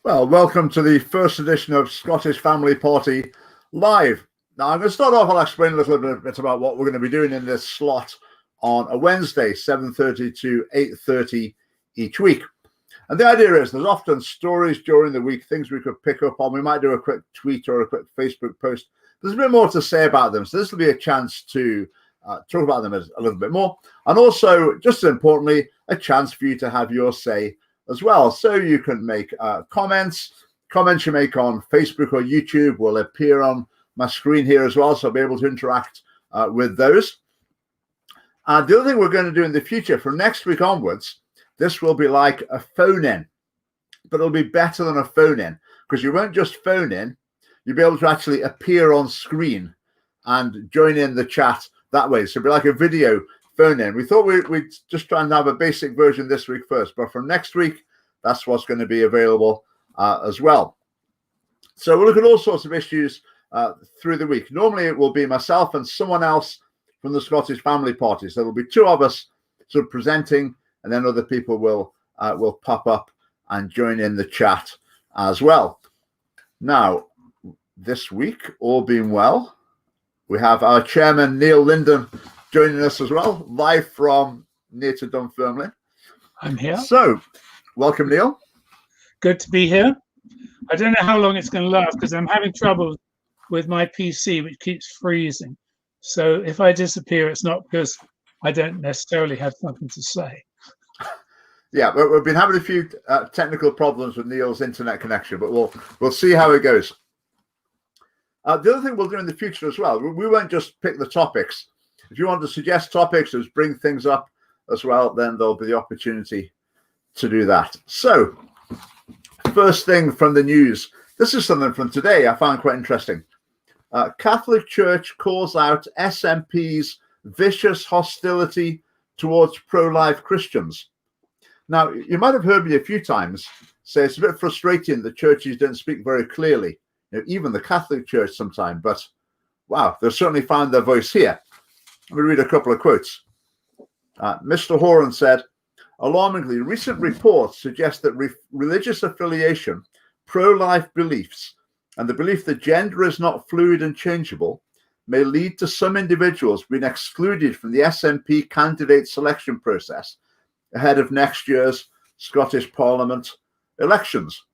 Well, welcome to the first edition of Scottish Family Party Live. Now, I'm going to start off, I'll explain a little bit about what we're going to be doing in this slot on a Wednesday, 7:30 to 8:30 each week. And the idea is there's often stories during the week, things we could pick up on. We might do a quick tweet or a quick Facebook post. There's a bit more to say about them. So this will be a chance to talk about them a little bit more. And also, just as importantly, a chance for you to have your say as well. So you can make comments you make on Facebook or YouTube will appear on my screen here as well. So I'll be able to interact with those. The other thing we're going to do in the future from next week onwards, this will be like a phone in, but it'll be better than a phone in because you won't just phone in, you'll be able to actually appear on screen and join in the chat that way. So it'll be like a video phone in. We thought we'd just try and have a basic version this week first, but from next week, that's what's going to be available as well. So we'll look at all sorts of issues through the week. Normally it will be myself and someone else from the Scottish Family Party. So there'll be two of us sort of presenting, and then other people will pop up and join in the chat as well. Now, this week, all being well, we have our chairman, Neil Linden, joining us as well, live from near to Dunfermline. I'm here. So, welcome, Neil. Good to be here. I don't know how long it's going to last because I'm having trouble with my PC, which keeps freezing. So if I disappear, it's not because I don't necessarily have something to say. Yeah, we've been having a few technical problems with Neil's internet connection, but we'll see how it goes. The other thing we'll do in the future as well, we won't just pick the topics. If you want to suggest topics or bring things up as well, then there'll be the opportunity to do that. So, first thing from the news. This is something from today I found quite interesting. Catholic Church calls out SNP's vicious hostility towards pro-life Christians. Now, you might have heard me a few times say it's a bit frustrating that churches don't speak very clearly, even the Catholic Church sometimes, but wow, they've certainly found their voice here. Let me read a couple of quotes. Mr. Horan said, alarmingly, recent reports suggest that religious affiliation, pro-life beliefs, and the belief that gender is not fluid and changeable may lead to some individuals being excluded from the SNP candidate selection process ahead of next year's Scottish Parliament elections.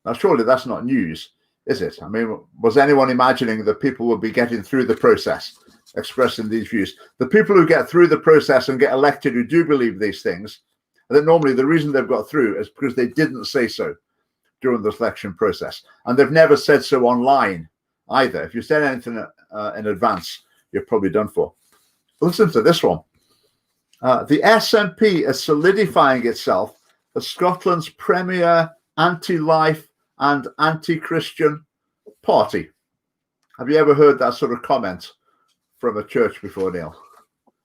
Now, surely that's not news, is it? I mean, was anyone imagining that people would be getting through the process, expressing these views? The people who get through the process and get elected who do believe these things, I think normally the reason they've got through is because they didn't say so during the selection process. And they've never said so online either. If you said anything in advance, you're probably done for. Listen to this one. The SNP is solidifying itself as Scotland's premier anti-life and anti-Christian party. Have you ever heard that sort of comment from a church before, Neil?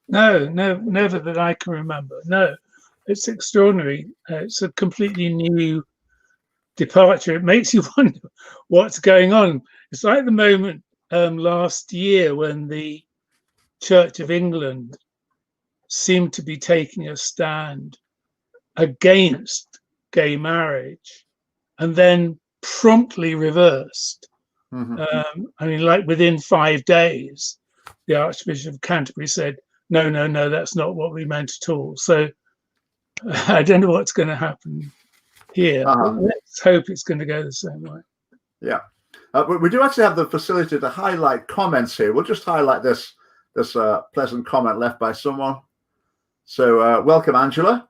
No, never that I can remember. No, it's extraordinary. It's a completely new departure. It makes you wonder what's going on. It's like the moment last year when the Church of England seemed to be taking a stand against gay marriage and then promptly reversed. Mm-hmm. I mean, like within 5 days, the Archbishop of Canterbury said, no, that's not what we meant at all. So I don't know what's going to happen here. But let's hope it's going to go the same way. Yeah. But we do actually have the facility to highlight comments here. We'll just highlight this pleasant comment left by someone. So welcome, Angela.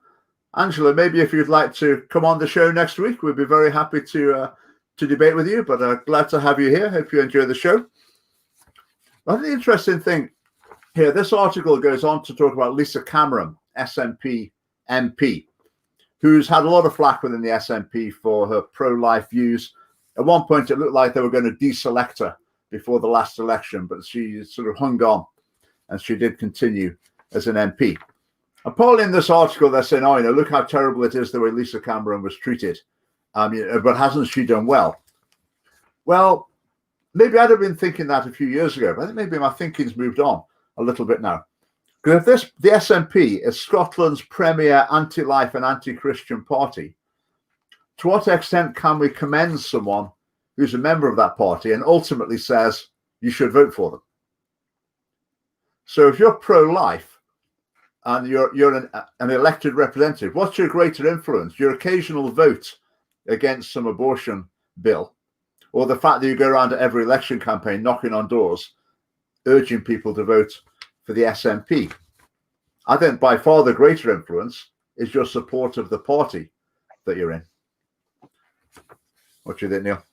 Angela, maybe if you'd like to come on the show next week, we'd be very happy to debate with you, but glad to have you here. Hope you enjoy the show. I think the interesting thing here, this article goes on to talk about Lisa Cameron, SNP MP, who's had a lot of flack within the SNP for her pro-life views. At one point, it looked like they were going to deselect her before the last election, but she sort of hung on, and she did continue as an MP. Apparently in this article, they're saying, look how terrible it is the way Lisa Cameron was treated. But hasn't she done well? Well, maybe I'd have been thinking that a few years ago, but I think maybe my thinking's moved on a little bit now. Because if the SNP is Scotland's premier anti-life and anti-Christian party, to what extent can we commend someone who's a member of that party and ultimately says you should vote for them? So if you're pro-life and you're an elected representative, what's your greater influence? Your occasional vote against some abortion bill, or the fact that you go around to every election campaign knocking on doors, urging people to vote for the SNP? I think by far the greater influence is your support of the party that you're in. What do you think, Neil?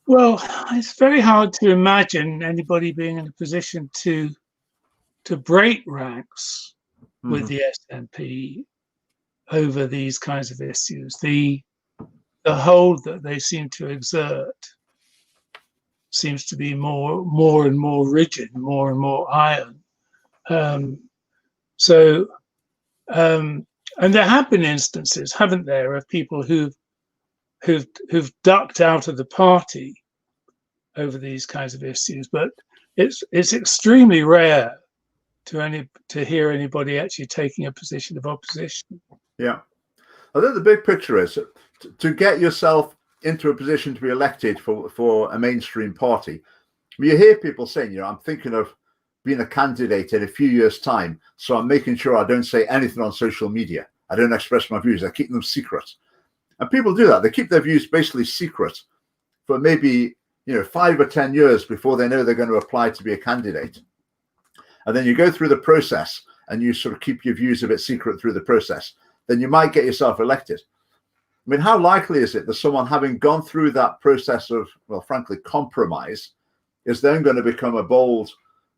Well, it's very hard to imagine anybody being in a position to break ranks with the SNP over these kinds of issues. The hold that they seem to exert seems to be more and more rigid, more and more iron. And there have been instances, haven't there, of people who've ducked out of the party over these kinds of issues, but it's extremely rare to hear anybody actually taking a position of opposition. Yeah, I think the big picture is to get yourself into a position to be elected for a mainstream party. You hear people saying, I'm thinking of being a candidate in a few years' time, so I'm making sure I don't say anything on social media. I don't express my views. I keep them secret. And people do that. They keep their views basically secret for maybe 5 or 10 years before they know they're going to apply to be a candidate. And then you go through the process and you sort of keep your views a bit secret through the process. Then you might get yourself elected. I mean, how likely is it that someone having gone through that process of, well, frankly, compromise is then going to become a bold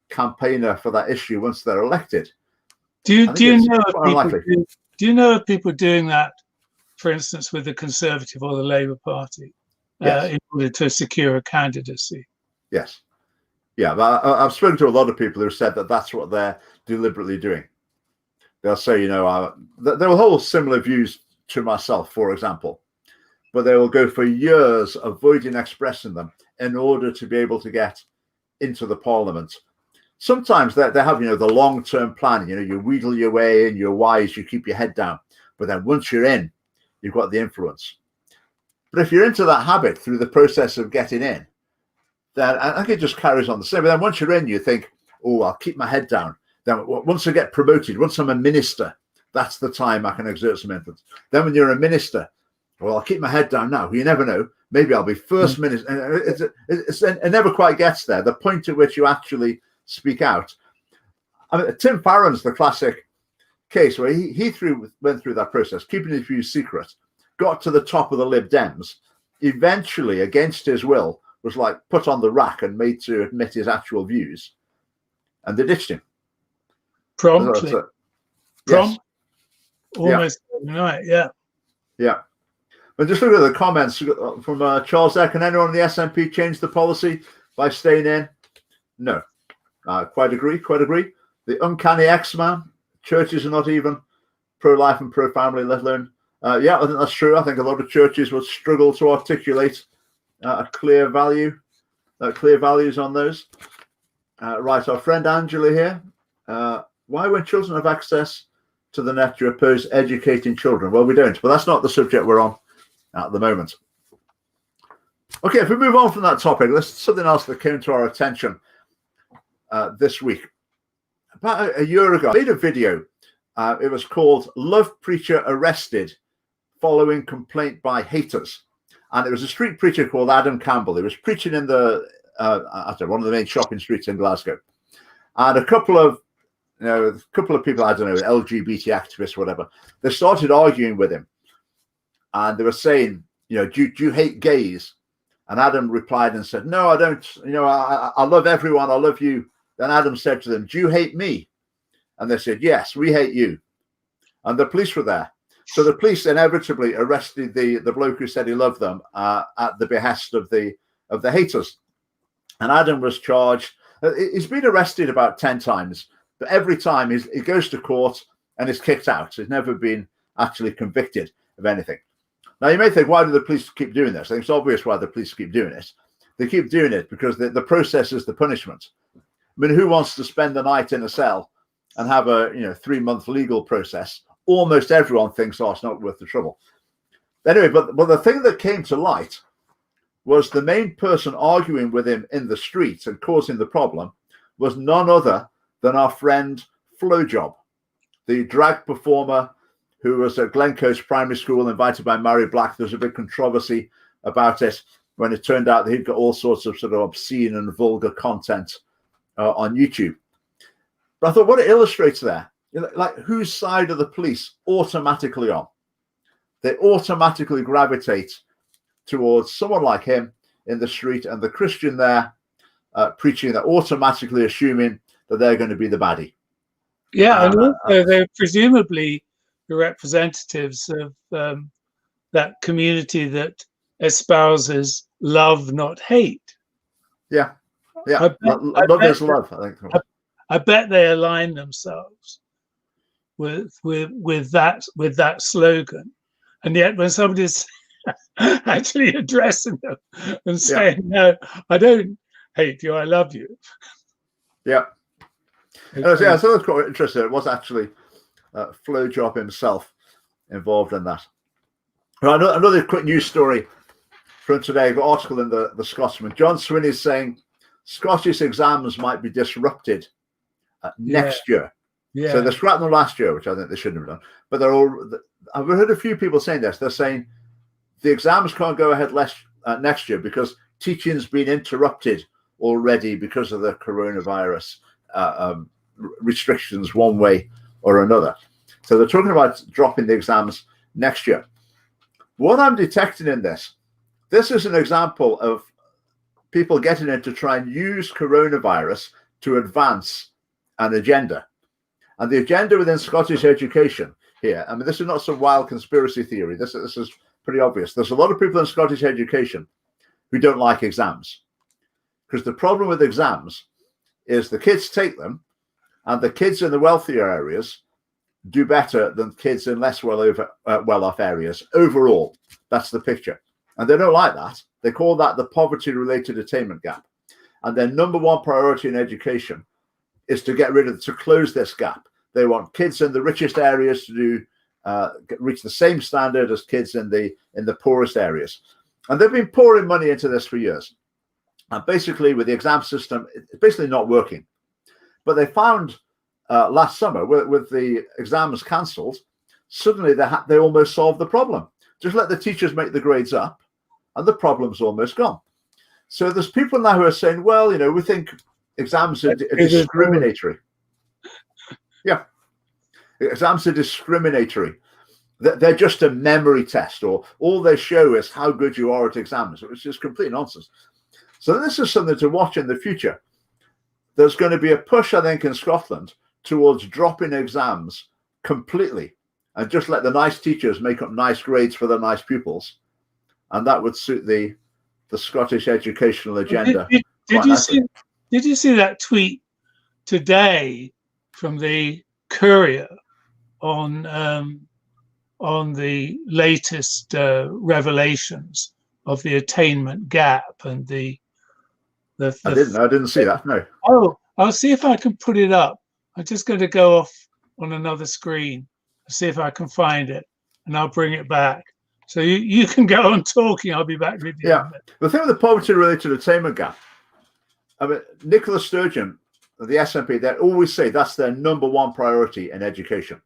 campaigner for that issue once they're elected? Do you know of people doing that, for instance, with the Conservative or the Labour Party, yes, in order to secure a candidacy? Yes. Yeah, but I've spoken to a lot of people who said that that's what they're deliberately doing. They'll say, they will hold similar views to myself, for example, but they will go for years avoiding expressing them in order to be able to get into the parliament. Sometimes they have, the long-term plan. You wheedle your way in, you're wise, you keep your head down. But then once you're in, you've got the influence. But if you're into that habit through the process of getting in, then I think it just carries on the same. But then once you're in, you think, oh, I'll keep my head down. Then once I get promoted, once I'm a minister, that's the time I can exert some influence. Then when you're a minister, well, I'll keep my head down now. You never know. Maybe I'll be first minister. It never quite gets there. The point at which you actually speak out. I mean, Tim Farron's the classic case where he went through that process, keeping his views secret, got to the top of the Lib Dems, eventually, against his will, was put on the rack and made to admit his actual views, and they ditched him promptly. Yes. Almost overnight. Yeah. But just look at the comments from Charles Eck. Can anyone in the SNP change the policy by staying in? No. Quite agree. The uncanny X-Man. Churches are not even pro-life and pro-family, let alone. I think that's true. I think a lot of churches would struggle to articulate clear values on those. Right, our friend Angela here. Why, when children have access to the net, you oppose educating children? Well, we don't, but that's not the subject we're on at the moment. Okay, if we move on from that topic, there's something else that came to our attention this week. About a year ago, I made a video. It was called "Love Preacher Arrested Following Complaint by Haters." And it was a street preacher called Adam Campbell. He was preaching in one of the main shopping streets in Glasgow. And a couple of people, I don't know, LGBT activists, whatever, they started arguing with him. And they were saying, do you hate gays? And Adam replied and said, no, I don't. I love everyone. I love you. Then Adam said to them, do you hate me? And they said, yes, we hate you. And the police were there. So the police inevitably arrested the bloke who said he loved them at the behest of the haters. And Adam was charged. He's been arrested about 10 times, but every time he goes to court and is kicked out. He's never been actually convicted of anything. Now, you may think, why do the police keep doing this? I think it's obvious why the police keep doing it. They keep doing it because the process is the punishment. I mean, who wants to spend the night in a cell and have a 3-month legal process, almost everyone thinks, oh, it's not worth the trouble. Anyway, but the thing that came to light was the main person arguing with him in the street and causing the problem was none other than our friend Flowjob, the drag performer who was at Glen Coast Primary School, invited by Mary Black. There was a big controversy about it when it turned out that he'd got all sorts of sort of obscene and vulgar content on YouTube. But I thought, what it illustrates there, like whose side are the police automatically on? They automatically gravitate towards someone like him in the street, and the Christian there preaching, that automatically assuming that they're going to be the baddie. Yeah, and also they're presumably the representatives of that community that espouses love, not hate. Yeah, yeah. Love is love, I think. I bet they align themselves with that slogan, and yet when somebody's actually addressing them and saying, "No, I don't hate you, I love you." Yeah. Okay. So that's quite interesting. It was actually Flowjob himself involved in that. Another quick news story from today. An article in the Scotsman. John Swinney is saying Scottish exams might be disrupted next year. Yeah. So they scrapped them last year, which I think they shouldn't have done. But I've heard a few people saying this. They're saying the exams can't go ahead next year because teaching's been interrupted already because of the coronavirus restrictions one way or another. So they're talking about dropping the exams next year. What I'm detecting in this is an example of people getting in to try and use coronavirus to advance an agenda. And the agenda within Scottish education here, I mean, this is not some wild conspiracy theory. This is pretty obvious. There's a lot of people in Scottish education who don't like exams, because the problem with exams is the kids take them, and the kids in the wealthier areas do better than kids in less well-off areas. Overall, that's the picture. And they don't like that. They call that the poverty-related attainment gap. And their number one priority in education is to close this gap. They want kids in the richest areas to reach the same standard as kids in the poorest areas. And they've been pouring money into this for years. And basically, with the exam system, it's basically not working. But they found last summer, with the exams cancelled, suddenly they almost solved the problem. Just let the teachers make the grades up, and the problem's almost gone. So there's people now who are saying, well, we think exams are discriminatory. Yeah. Exams are discriminatory. They're just a memory test, or all they show is how good you are at exams, which is complete nonsense. So this is something to watch in the future. There's going to be a push, I think, in Scotland towards dropping exams completely and just let the nice teachers make up nice grades for their nice pupils. And that would suit the Scottish educational agenda. Did you see that tweet today from the Courier on the latest revelations of the attainment gap and the I didn't see that. No. Oh, I'll see if I can put it up. I'm just going to go off on another screen and see if I can find it, and I'll bring it back. So you can go on talking. I'll be back with you. Yeah. The thing with the poverty-related attainment gap, I mean, Nicola Sturgeon, the SNP, they always say that's their number one priority in education.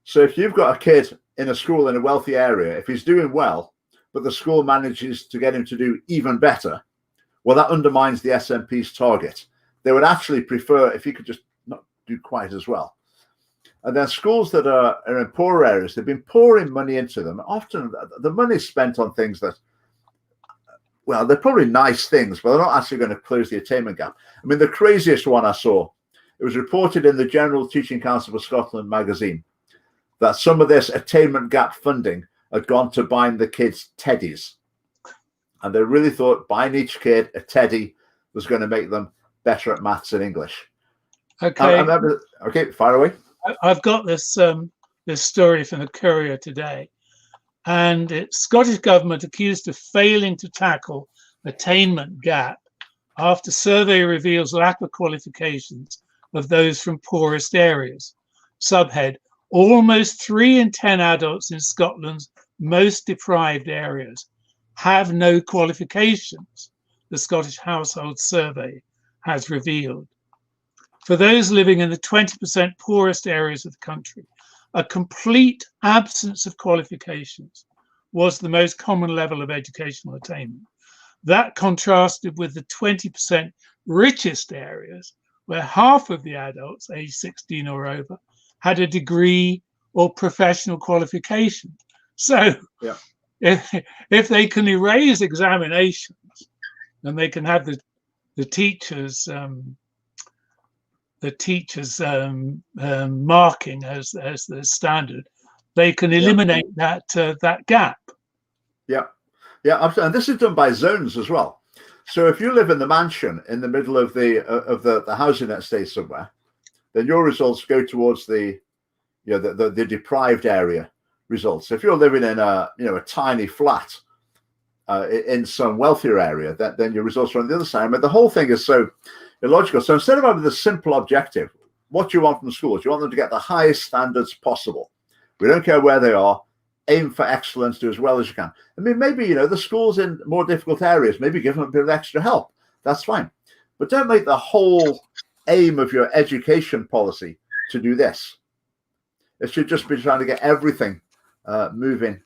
So if you've got a kid in a school in a wealthy area, if he's doing well, but the school manages to get him to do even better, well, that undermines the SNP's target. They would actually prefer if he could just not do quite as well. And then schools that are in poorer areas, they've been pouring money into them. Often the money is spent on things that, well, they're probably nice things, but they're not actually going to close the attainment gap. I mean, the craziest one I saw, it was reported in the General Teaching Council for Scotland magazine that some of this attainment gap funding had gone to buying the kids teddies. And they really thought buying each kid a teddy was going to make them better at maths and English. Okay. Okay, fire away. I've got this story from the Courier today, and it's Scottish government accused of failing to tackle attainment gap after survey reveals lack of qualifications of those from poorest areas. Subhead: almost 3 in 10 adults in Scotland's most deprived areas have no qualifications, the Scottish Household Survey has revealed. For those living in the 20% poorest areas of the country, a complete absence of qualifications was the most common level of educational attainment. That contrasted with the 20% richest areas, where half of the adults aged 16 or over had a degree or professional qualification. So yeah. if they can erase examinations and they can have the teachers marking as the standard, they can eliminate that gap. Yeah, yeah, absolutely. And this is done by zones as well. So if you live in the mansion in the middle of the housing estate somewhere, then your results go towards the deprived area results. If you're living in a tiny flat in some wealthier area, then your results are on the other side. I mean, the whole thing is so illogical. So instead of having the simple objective, what do you want from schools? You want them to get the highest standards possible. We don't care where they are. Aim for excellence, do as well as you can. I mean, maybe, the schools in more difficult areas, maybe give them a bit of extra help. That's fine. But don't make the whole aim of your education policy to do this. It should just be trying to get everything moving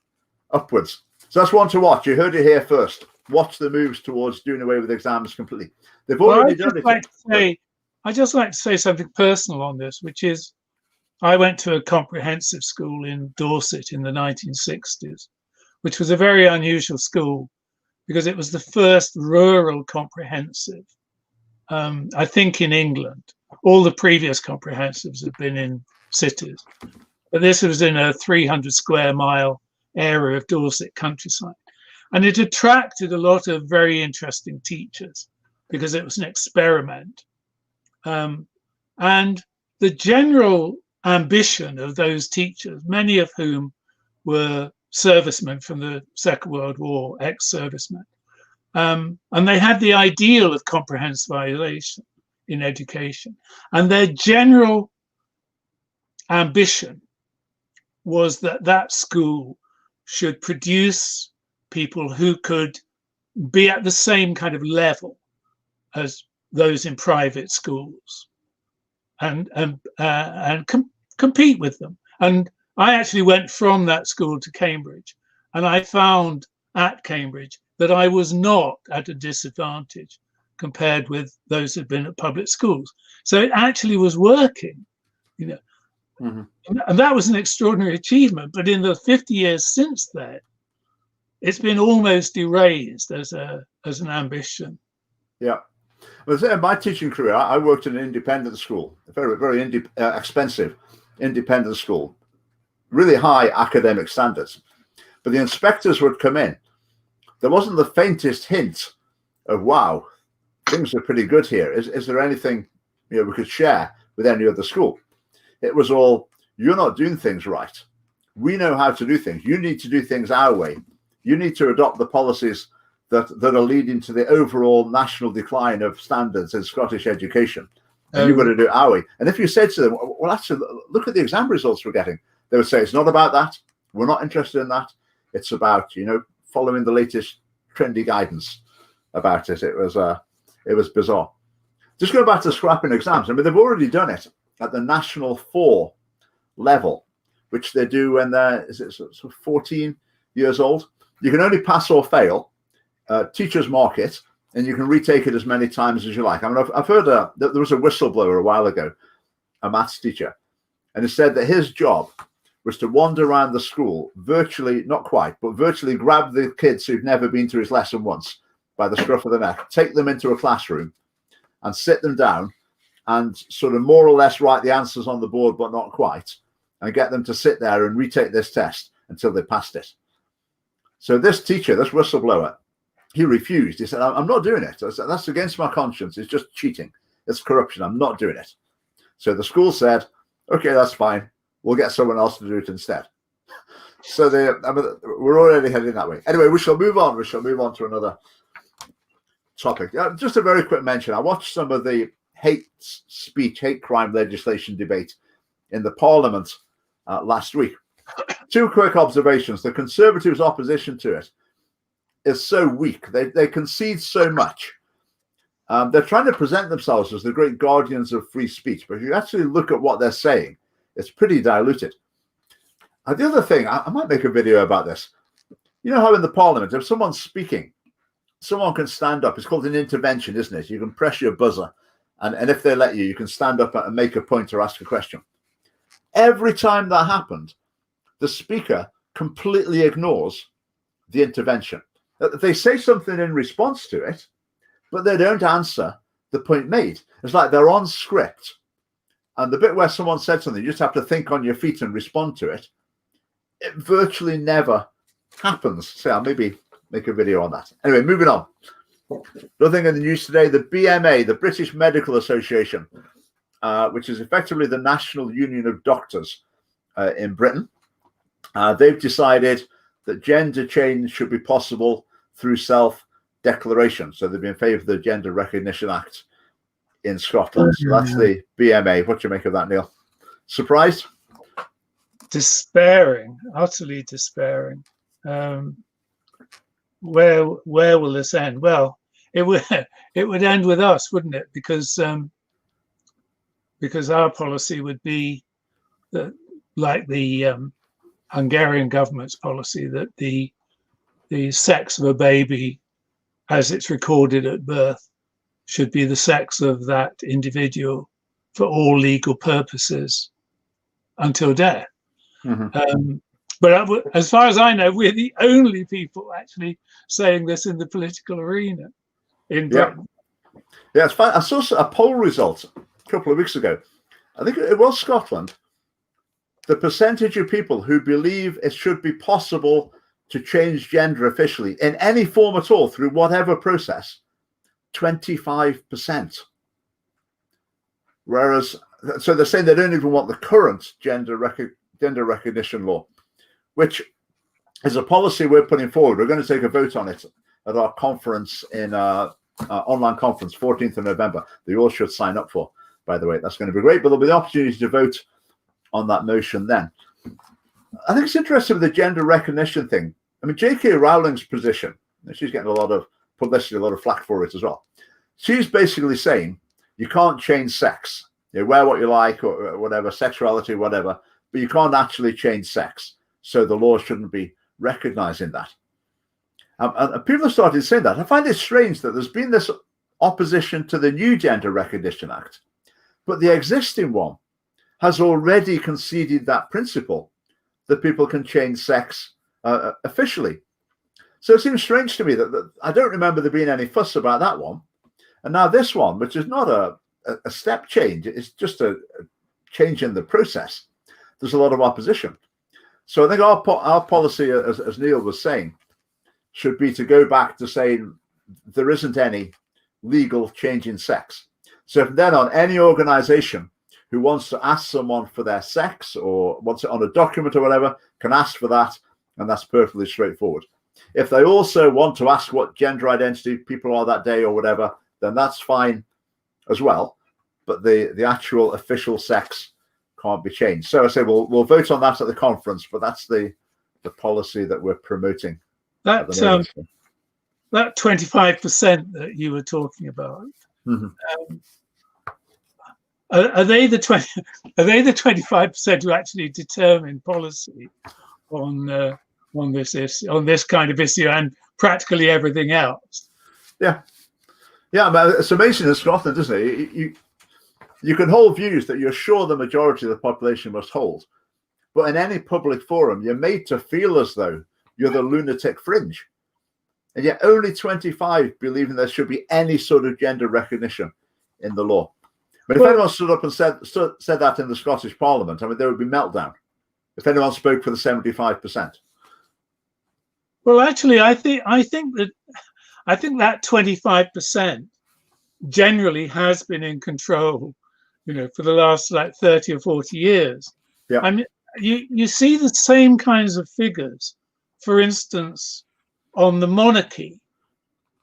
upwards. So that's one to watch. You heard it here first. Watch the moves towards doing away with exams completely. They've already done it. I'd just like to say something personal on this, which is, I went to a comprehensive school in Dorset in the 1960s, which was a very unusual school because it was the first rural comprehensive, I think, in England. All the previous comprehensives have been in cities, but this was in a 300 square mile area of Dorset countryside. And it attracted a lot of very interesting teachers because it was an experiment. And the general ambition of those teachers, many of whom were servicemen from the Second World War, ex-servicemen, and they had the ideal of comprehensivization in education. And their general ambition was that school should produce people who could be at the same kind of level as those in private schools and compete with them. And I actually went from that school to Cambridge, and I found at Cambridge that I was not at a disadvantage compared with those who'd been at public schools. So it actually was working, Mm-hmm. And that was an extraordinary achievement. But in the 50 years since then, it's been almost erased as an ambition. Yeah. Well, in my teaching career, I worked in an independent school, a very, very expensive independent school, really high academic standards. But the inspectors would come in. There wasn't the faintest hint of, wow, things are pretty good here. Is there anything we could share with any other school? It was all, you're not doing things right. We know how to do things. You need to do things our way. You need to adopt the policies that are leading to the overall national decline of standards in Scottish education. And you've got to do it our way. And if you said to them, well, actually, look at the exam results we're getting, they would say, it's not about that. We're not interested in that. It's about, following the latest trendy guidance about it. It was bizarre. Just going back to scrapping exams. I mean, they've already done it at the National 4 level, which they do when they're 14 years old. You can only pass or fail. Teachers mark it, and you can retake it as many times as you like. I mean, I've heard that there was a whistleblower a while ago, a maths teacher, and he said that his job was to wander around the school, virtually, not quite, but virtually grab the kids who've never been to his lesson once by the scruff of the neck, take them into a classroom and sit them down and sort of more or less write the answers on the board, but not quite, and get them to sit there and retake this test until they passed it. So this teacher, this whistleblower, he refused. He said, I'm not doing it. I said, that's against my conscience. It's just cheating. It's corruption. I'm not doing it. So the school said, okay, that's fine. We'll get someone else to do it instead. So we're already heading that way. Anyway, we shall move on. We shall move on to another topic. Just a very quick mention. I watched some of the hate speech, hate crime legislation debate in the Parliament last week. Two quick observations. The Conservatives' opposition to it is so weak. They concede so much. They're trying to present themselves as the great guardians of free speech, but if you actually look at what they're saying, it's pretty diluted. The other thing, I might make a video about this. You know how in the Parliament, if someone's speaking, someone can stand up. It's called an intervention, isn't it? You can press your buzzer, and if they let you, you can stand up and make a point or ask a question. Every time that happened, the speaker completely ignores the intervention. They say something in response to it, but they don't answer the point made. It's like they're on script, and the bit where someone said something, you just have to think on your feet and respond to it. It virtually never happens. So I'll maybe make a video on that. Anyway, moving on. Another thing in the news today, the BMA, the British Medical Association, which is effectively the National Union of Doctors in Britain, they've decided that gender change should be possible through self-declaration. So they've been in favour of the Gender Recognition Act in Scotland. So that's the BMA. What do you make of that, Neil? Surprised? Despairing, utterly despairing. Where will this end? Well, it would end with us, wouldn't it? Because our policy would be that, like the Hungarian government's policy, that the sex of a baby, as it's recorded at birth, should be the sex of that individual for all legal purposes until death. Mm-hmm. But as far as I know, we're the only people actually saying this in the political arena in Britain. Yeah, it's fine. I saw a poll result a couple of weeks ago. I think it was Scotland. The percentage of people who believe it should be possible to change gender officially in any form at all through whatever process, 25%. Whereas, so they're saying they don't even want the current gender recognition law, which is a policy we're putting forward. We're going to take a vote on it at our conference in online conference, 14th of November, that you all should sign up for, by the way. That's going to be great, but there'll be the opportunity to vote on that motion then. I think it's interesting with the gender recognition thing. I mean, J.K. Rowling's position, and she's getting a lot of publicity, a lot of flack for it as well. She's basically saying you can't change sex. You wear what you like or whatever, sexuality, whatever, but you can't actually change sex. So the law shouldn't be recognizing that. And people have started saying that. I find it strange that there's been this opposition to the new Gender Recognition Act, but the existing one has already conceded that principle that people can change sex officially. So it seems strange to me that I don't remember there being any fuss about that one. And now this one, which is not a step change, it's just a change in the process. There's a lot of opposition. So I think our policy, as Neil was saying, should be to go back to saying there isn't any legal change in sex. So from then on, any organization who wants to ask someone for their sex or wants it on a document or whatever can ask for that, and that's perfectly straightforward. If they also want to ask what gender identity people are that day or whatever, then that's fine as well. But the actual official sex can't be changed. So I say we'll vote on that at the conference, but that's the policy that we're promoting. That 25% that you were talking about, mm-hmm. Are they the 25% who actually determine policy on this kind of issue and practically everything else? Yeah, it's amazing in Scotland, isn't it? You can hold views that you're sure the majority of the population must hold, but in any public forum, you're made to feel as though you're the lunatic fringe, and yet only 25 believe there should be any sort of gender recognition in the law. But if anyone stood up and said that in the Scottish Parliament, I mean, there would be meltdown. If anyone spoke for the 75%. Well, actually, I think that 25% generally has been in control, for the last like 30 or 40 years. Yeah. I mean, you see the same kinds of figures, for instance, on the monarchy.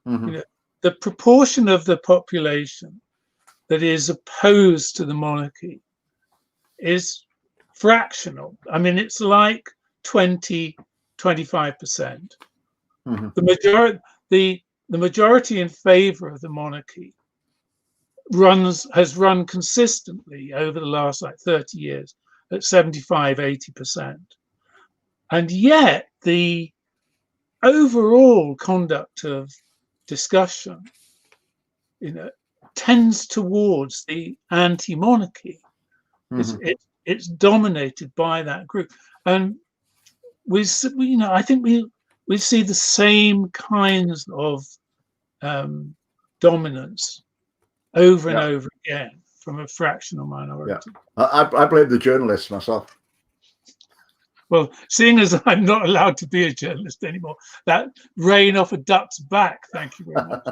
Mm-hmm. The proportion of the population that is opposed to the monarchy is fractional. I mean, it's like 20, 25%. Mm-hmm. The majority in favor of the monarchy has run consistently over the last like 30 years at 75, 80%. And yet the overall conduct of discussion, tends towards the anti-monarchy. Mm-hmm. It's dominated by that group, and I think we see the same kinds of dominance over and over again from a fractional minority. Yeah. I blame the journalists myself. Well, seeing as I'm not allowed to be a journalist anymore, that rain off a duck's back. Thank you very much.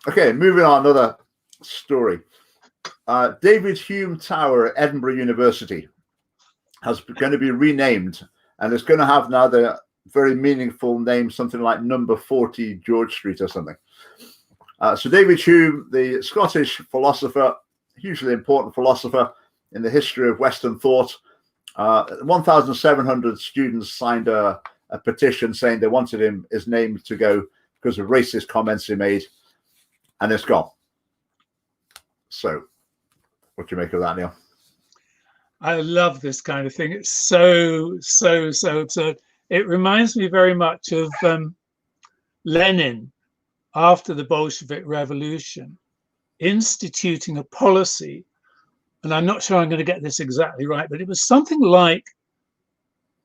Okay, moving on, another story. David Hume Tower at Edinburgh University is going to be renamed, and it's going to have now the very meaningful name, something like Number 40 George Street or something. So David Hume, the Scottish philosopher, hugely important philosopher in the history of Western thought. 1,700 students signed a petition saying they wanted his name to go because of racist comments he made, and it's gone. So what do you make of that, Neil? I love this kind of thing. It's so absurd. It reminds me very much of Lenin after the Bolshevik Revolution instituting a policy, and I'm not sure I'm going to get this exactly right, but it was something like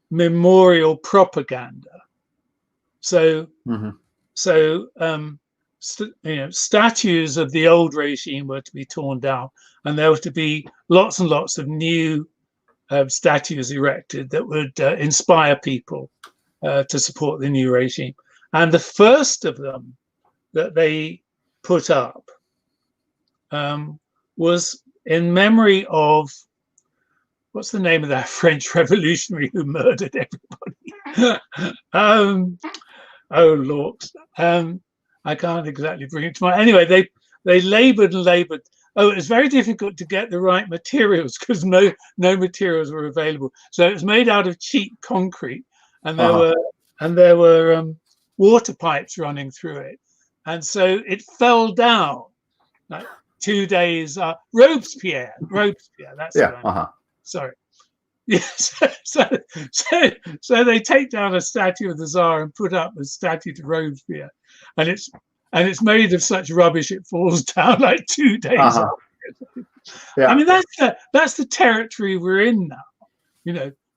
memorial propaganda. So, statues of the old regime were to be torn down, and there were to be lots and lots of new statues erected that would inspire people to support the new regime. And the first of them that they put up was in memory of, what's the name of that French revolutionary who murdered everybody? Oh Lord, I can't exactly bring it to mind. Anyway, they labored and labored. Oh, it was very difficult to get the right materials because no materials were available. So it was made out of cheap concrete, and there were water pipes running through it, and so it fell down like 2 days. Robespierre. That's sorry. Yes. So they take down a statue of the Tsar and put up a statue to Robespierre, and it's made of such rubbish it falls down like 2 days after. Yeah. I mean, that's the territory we're in now.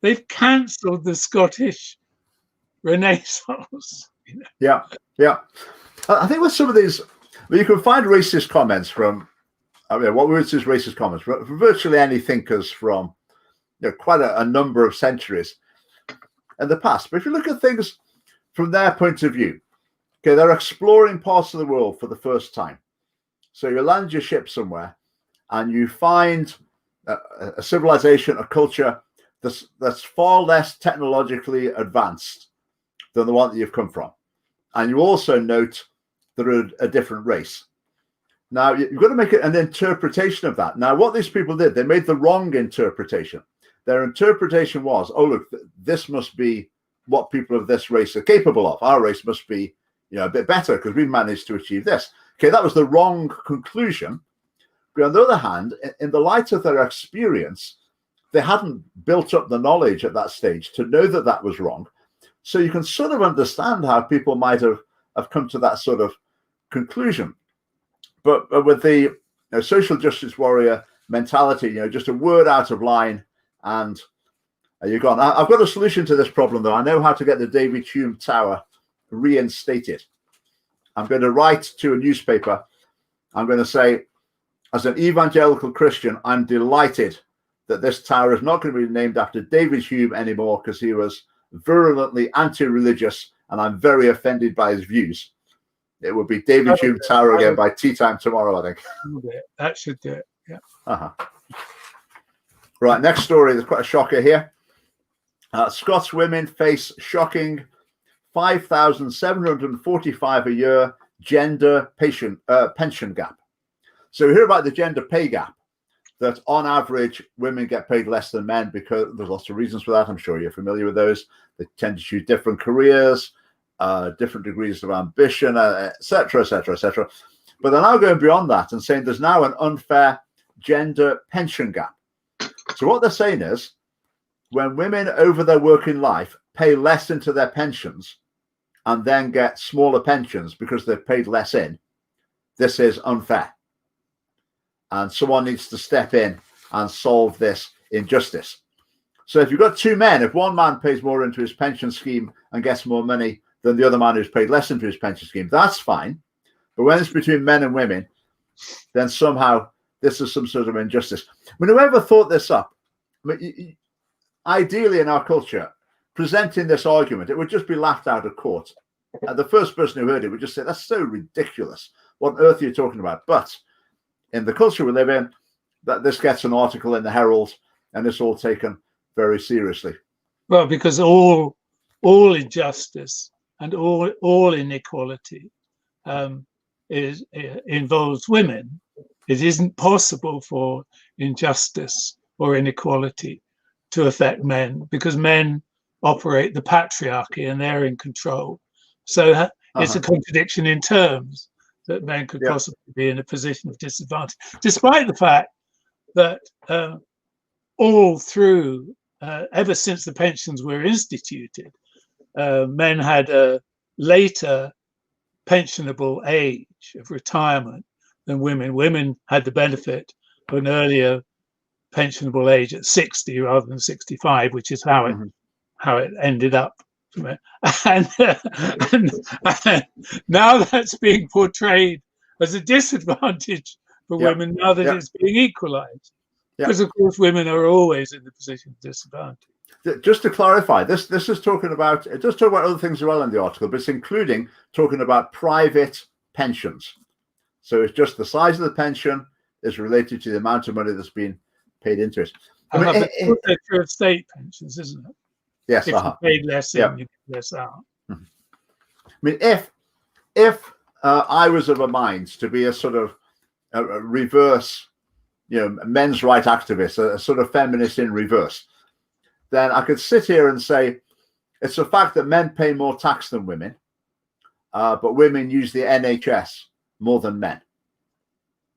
They've cancelled the Scottish Renaissance. Yeah. I think with some of these, you can find racist comments from. What words is racist comments from virtually any thinkers from quite a number of centuries in the past. But if you look at things from their point of view, okay, they're exploring parts of the world for the first time. So you land your ship somewhere and you find a civilization, a culture that's far less technologically advanced than the one that you've come from. And you also note they're a different race. Now, you've got to make an interpretation of that. Now, what these people did, they made the wrong interpretation. Their interpretation was, oh, look, this must be what people of this race are capable of. Our race must be, a bit better because we've managed to achieve this. Okay, that was the wrong conclusion. But on the other hand, in the light of their experience, they hadn't built up the knowledge at that stage to know that that was wrong. So you can sort of understand how people might have come to that sort of conclusion. But with the social justice warrior mentality, just a word out of line and you're gone. I've got a solution to this problem, though. I know how to get the David Hume Tower reinstated. I'm going to write to a newspaper. I'm going to say, as an evangelical Christian, I'm delighted that this tower is not going to be named after David Hume anymore because he was virulently anti-religious and I'm very offended by his views. It will be David Hume Tower again by tea time tomorrow, I think. That should do it. Yeah. Right, next story. There's quite a shocker here. Scots women face shocking $5,745 a year gender pension gap. So we hear about the gender pay gap. that on average, women get paid less than men because there's lots of reasons for that. I'm sure you're familiar with those. They tend to choose different careers, different degrees of ambition, etc., etc., etc. But they're now going beyond that and saying there's now an unfair gender pension gap. So what they're saying is, when women over their working life pay less into their pensions and then get smaller pensions because they've paid less in, this is unfair. And someone needs to step in and solve this injustice. So if you've got two men, if one man pays more into his pension scheme and gets more money than the other man who's paid less into his pension scheme, that's fine. But when it's between men and women, then somehow this is some sort of injustice. I mean, whoever thought this up, I mean, ideally in our culture, presenting this argument, it would just be laughed out of court. And the first person who heard it would just say, that's so ridiculous. What on earth are you talking about? But in the culture we live in, that this gets an article in the Herald and it's all taken very seriously. Well, because all injustice and all inequality involves women. It isn't possible for injustice or inequality to affect men because men operate the patriarchy and they're in control. So it's a contradiction in terms that men could possibly be in a position of disadvantage, despite the fact that all through, ever since the pensions were instituted, men had a later pensionable age of retirement than women. Women had the benefit of an earlier pensionable age at 60 rather than 65, which is how it ended up. And now that's being portrayed as a disadvantage for women now that it's being equalized. Because of course women are always in the position of disadvantage. Just to clarify, this is talking about, it does talk about other things as well in the article, but it's including talking about private pensions. So it's just the size of the pension is related to the amount of money that's been paid into it. I mean, it's true of state pensions, isn't it? Yes. If you paid less in, you get less out. I mean, if I was of a mind to be a sort of a reverse, men's right activist, a sort of feminist in reverse, then I could sit here and say it's a fact that men pay more tax than women, but women use the NHS more than men.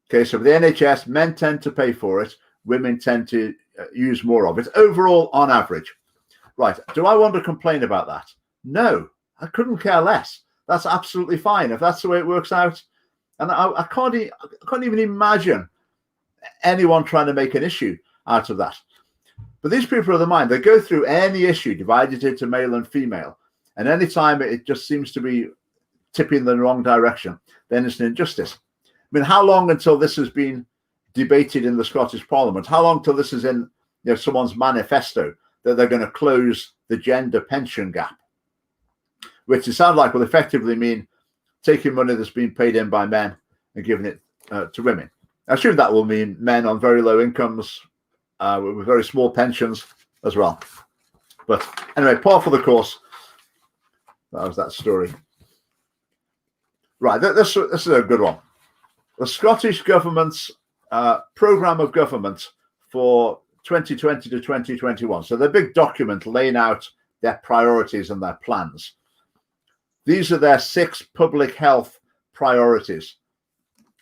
Okay, so for the NHS, men tend to pay for it, women tend to use more of it overall on average. Right, do I want to complain about that? No, I couldn't care less. That's absolutely fine if that's the way it works out. And I can't even imagine anyone trying to make an issue out of that. But these people are the mind, they go through any issue, divided into male and female, and anytime it just seems to be tipping in the wrong direction, then it's an injustice. I mean, how long until this has been debated in the Scottish Parliament? How long till this is in someone's manifesto that they're going to close the gender pension gap? Which it sounds like will effectively mean taking money that's been paid in by men and giving it to women. I assume that will mean men on very low incomes with very small pensions as well. But anyway, par for the course. That was that story. Right, this is a good one. The Scottish Government's programme of government for 2020 to 2021. So the big document laying out their priorities and their plans. These are their 6 public health priorities.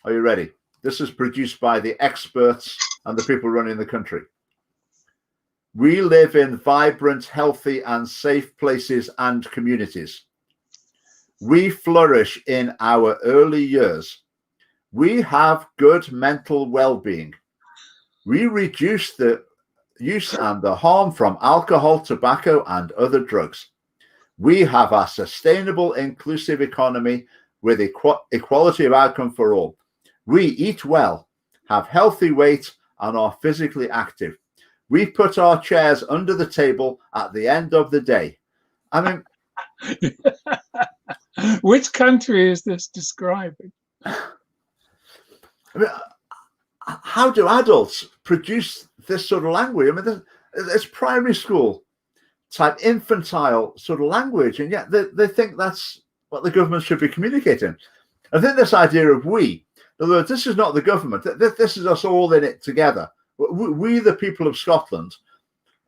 Are you ready? This is produced by the experts and the people running the country. We live in vibrant, healthy, and safe places and communities. We flourish in our early years. We have good mental well-being. We reduce the use and the harm from alcohol, tobacco, and other drugs. We have a sustainable, inclusive economy with equality of outcome for all. We eat well, have healthy weight, and are physically active. We put our chairs under the table at the end of the day. I mean, which country is this describing? I mean, how do adults produce this sort of language? I mean, it's primary school type infantile sort of language, and yet they think that's what the government should be communicating. I think this idea of we, in other words, this is not the government, this is us all in it together. We the people of Scotland,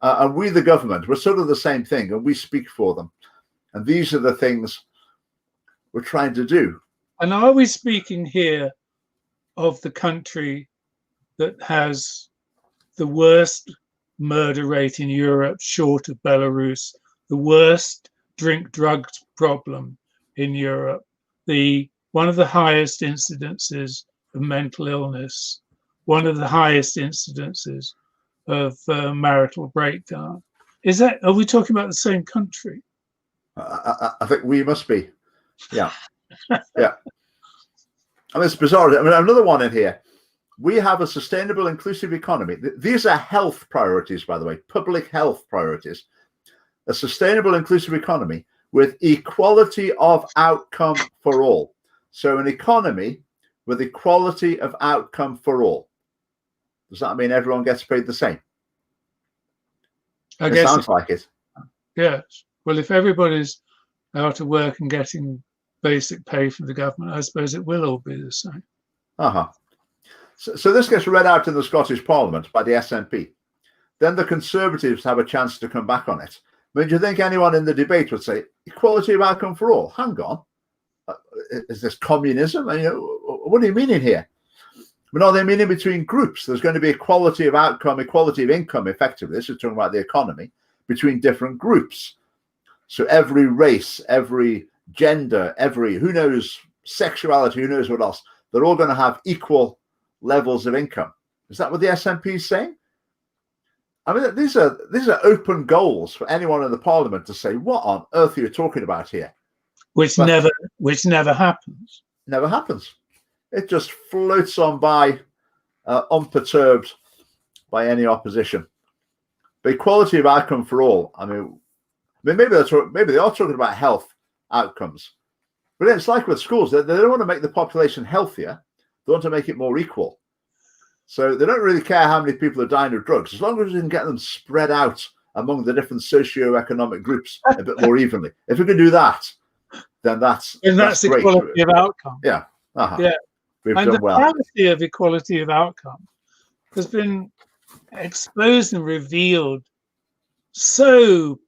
and we the government, we're sort of the same thing, and we speak for them. And these are the things we're trying to do. And are we speaking here of the country that has the worst murder rate in Europe, short of Belarus, the worst drug problem in Europe, one of the highest incidences of mental illness, one of the highest incidences of marital breakdown? Are we talking about the same country? I think we must be. Yeah. Yeah. I mean, it's bizarre. I mean, another one in here. We have a sustainable, inclusive economy. These are health priorities, by the way, public health priorities. A sustainable, inclusive economy with equality of outcome for all. So an economy with equality of outcome for all. Does that mean everyone gets paid the same? I guess sounds like it. Yes. Well, if everybody's out of work and getting basic pay from the government, I suppose it will all be the same. So this gets read out in the Scottish Parliament by the SNP. Then the Conservatives have a chance to come back on it. I mean, do you think anyone in the debate would say equality of outcome for all? Hang on, is this communism? I mean, what are you meaning here? I mean, are they meaning between groups? There's going to be equality of outcome, equality of income, effectively. This is talking about the economy between different groups. So every race, every gender, every who knows sexuality, who knows what else, they're all going to have equal levels of income. Is that what the SNP is saying? I mean, these are open goals for anyone in the Parliament to say, what on earth are you talking about here? Which never happens. Never happens. It just floats on by, unperturbed by any opposition. But equality of outcome for all. I mean, maybe they are talking about health outcomes, but it's like with schools. They don't want to make the population healthier. They want to make it more equal. So they don't really care how many people are dying of drugs, as long as we can get them spread out among the different socio-economic groups a bit more evenly. If we can do that, then that's great. Equality of outcome. Yeah. Yeah. We've and done the well. reality of equality of outcome has been exposed and revealed so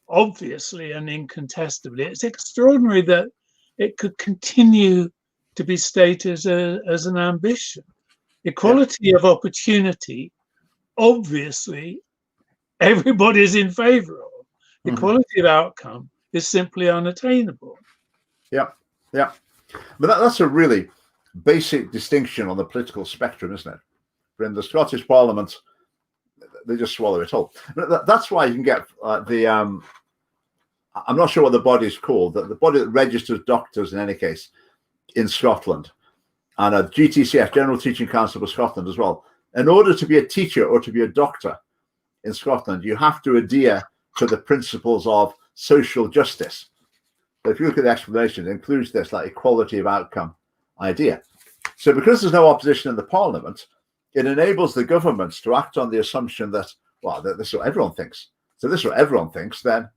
obviously and incontestably. It's extraordinary that it could continue to be stated as an ambition. Equality of opportunity, obviously, everybody's in favor of. Equality of outcome is simply unattainable. Yeah. But that's a really basic distinction on the political spectrum, isn't it? But in the Scottish Parliament, they just swallow it whole. That's why you can get I'm not sure what the body's called, the body that registers doctors in any case in Scotland, and a GTCS, General Teaching Council of Scotland as well. In order to be a teacher or to be a doctor in Scotland, you have to adhere to the principles of social justice. But if you look at the explanation, it includes this like equality of outcome idea. So because there's no opposition in the Parliament, it enables the governments to act on the assumption that, well, this is what everyone thinks. So this is what everyone thinks, then,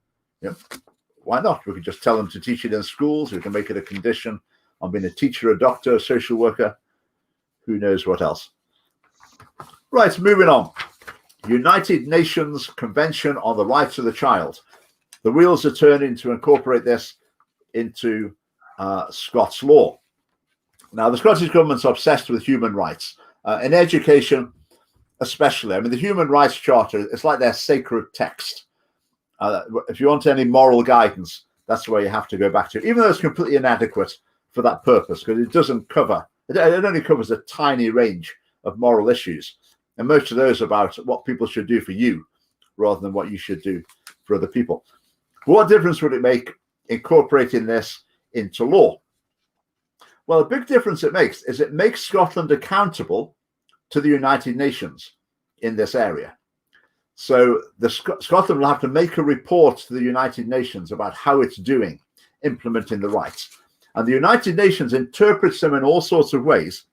why not? We could just tell them to teach it in schools. We can make it a condition on being a teacher, a doctor, a social worker, who knows what else. Right, moving on. United Nations Convention on the Rights of the Child. The wheels are turning to incorporate this into Scots law. Now, the Scottish government's obsessed with human rights. In education, especially. I mean, the Human Rights Charter, it's like their sacred text. If you want any moral guidance, that's where you have to go back to, even though it's completely inadequate for that purpose, because it doesn't cover, it only covers a tiny range of moral issues. And most of those are about what people should do for you rather than what you should do for other people. What difference would it make incorporating this into law? Well, a big difference it makes is it makes Scotland accountable to the United Nations in this area. So Scotland will have to make a report to the United Nations about how it's doing implementing the rights. And the United Nations interprets them in all sorts of ways.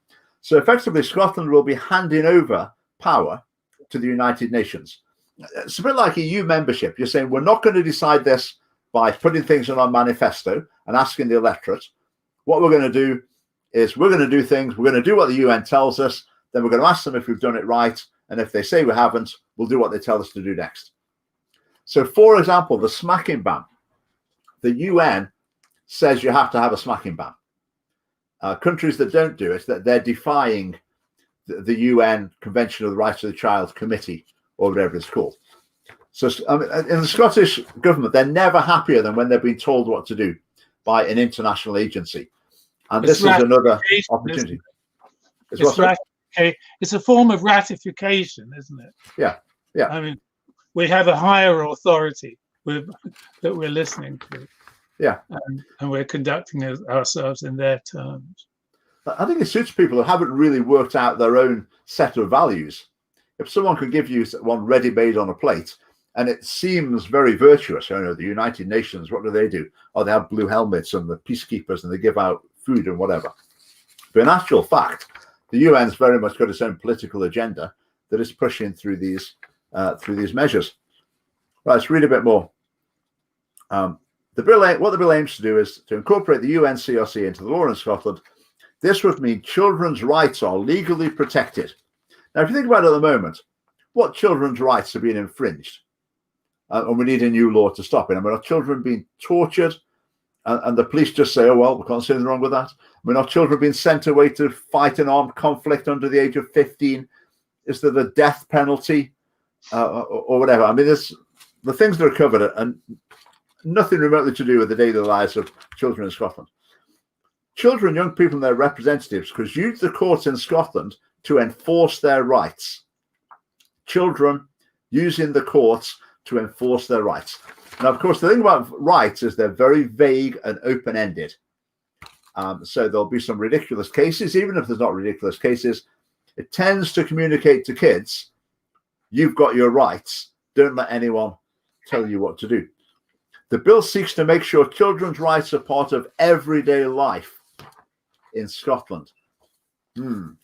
So effectively, Scotland will be handing over power to the United Nations. It's a bit like EU membership. You're saying we're not going to decide this by putting things in our manifesto and asking the electorate. What we're going to do is we're going to do things. We're going to do what the UN tells us. Then we're going to ask them if we've done it right. And if they say we haven't, we'll do what they tell us to do next. So, for example, the smacking ban. The UN says you have to have a smacking ban. Countries that don't do it, that they're defying the UN Convention of the Rights of the Child Committee, or whatever it's called. So in the Scottish government, they're never happier than when they're being told what to do by an international agency. And this is another opportunity. It's a form of ratification, isn't it? Yeah, yeah. I mean, we have a higher authority that we're listening to. Yeah. And we're conducting ourselves in their terms. I think it suits people who haven't really worked out their own set of values. If someone could give you one ready-made on a plate, and it seems very virtuous, you know, the United Nations, what do? Oh, they have blue helmets and the peacekeepers, and they give out food and whatever. But in actual fact, the UN's very much got its own political agenda that is pushing through these measures. Right, let's read a bit more. What the bill aims to do is to incorporate the UNCRC into the law in Scotland. This would mean children's rights are legally protected. Now, if you think about it at the moment, what children's rights are being infringed? And we need a new law to stop it. I mean, are children being tortured? And the police just say, oh, well, we can't see anything wrong with that. I mean, are children being sent away to fight an armed conflict under the age of 15? Is there the death penalty or whatever? I mean, the things that are covered and nothing remotely to do with the daily lives of children in Scotland. Children, young people and their representatives could use the courts in Scotland to enforce their rights. Children using the courts to enforce their rights. Now, of course, the thing about rights is they're very vague and open-ended. So there'll be some ridiculous cases. Even if there's not ridiculous cases, it tends to communicate to kids, you've got your rights. Don't let anyone tell you what to do. The bill seeks to make sure children's rights are part of everyday life in Scotland.